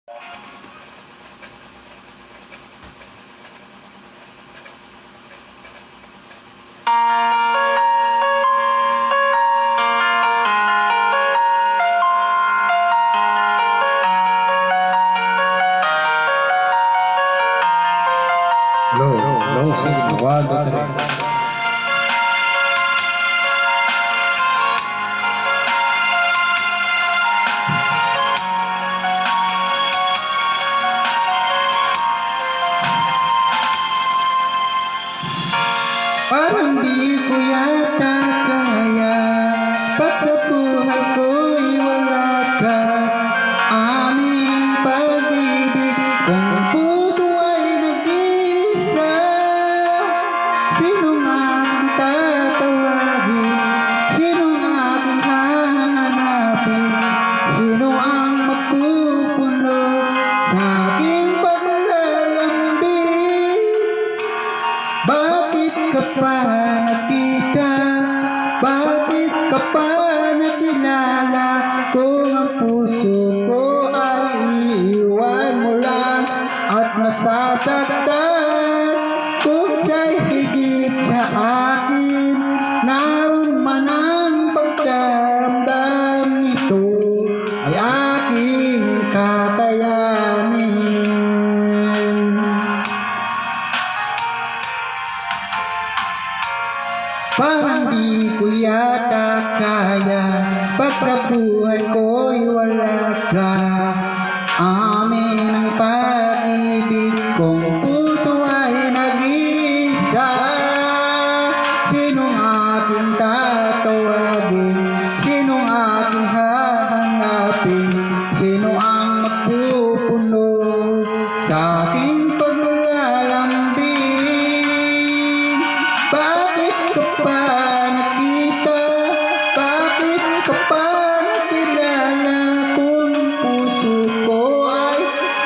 Low, sige, 1, 2, 3. Parang di ko yata kaya, pag sa buhay ko'y wala ka. Aming pag-ibig, kung puto ay nag-isa. Sinong aking tatawagin? Sinong aking hahanapin? Sino ang magpupuno sa aking paglalambing? Bakit ka pa nakita? Bakit ka pa nakilala? Kung ang puso ko ay iiwan mo lang at nasasaktan. Kung sa'y higit sa akin, naroon man ang pagkaramdam nito ay aking kakayanin. Parang di ko yata kaya, pag sa buhay ko'y wala ka. Amin ang pag-ibig, kung puso ay nag-isa. Sinong aking tatawagin? Sinong aking hahanapin? Sino ang magpupuno sa aking paglalambing? Bakit ka pa nakita? Bakit ka pa nakilala? Kung ang puso ko ay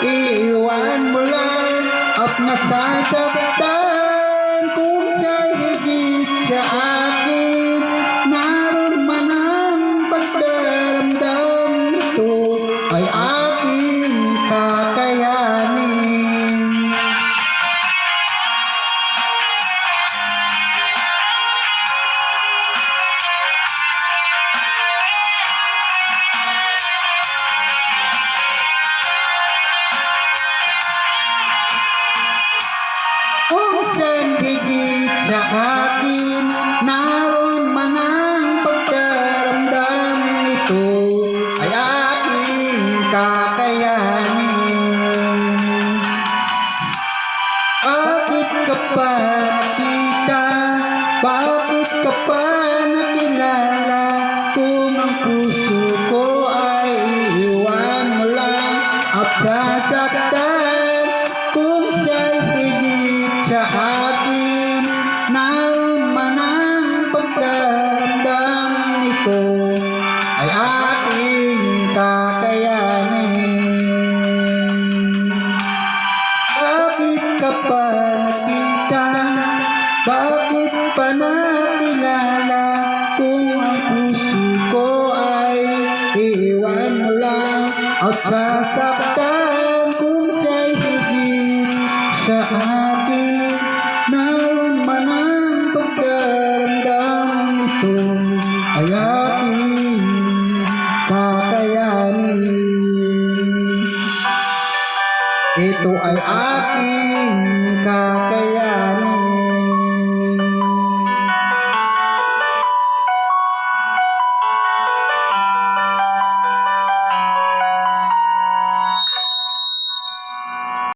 iiwan mo lang at nasasaktan. Kung sa'y higit sa akin, naroon man ang pagdaramdam nito ay aking kakayanin. Kung saan higit sa akin, naroon man ang pagdaramdam nito ay aking kakayanin. Bakit ka pa nakita? Bakit ka pa nakilala? Kung ang puso ko ay iiwan mo lang at sasaktan. Kung sa'y higit sa akin, naroon man ang pagdaramdam nito ay aking kakayanin. Bakit ka pa nakita? Bakit pa nakilala? Kung ang puso ko ay iiwan mo lang at sasaktan. Kung sa'y higit sa akin, naroon man ang pagdaramdam nito ay aking kakayanin. Ito ay aking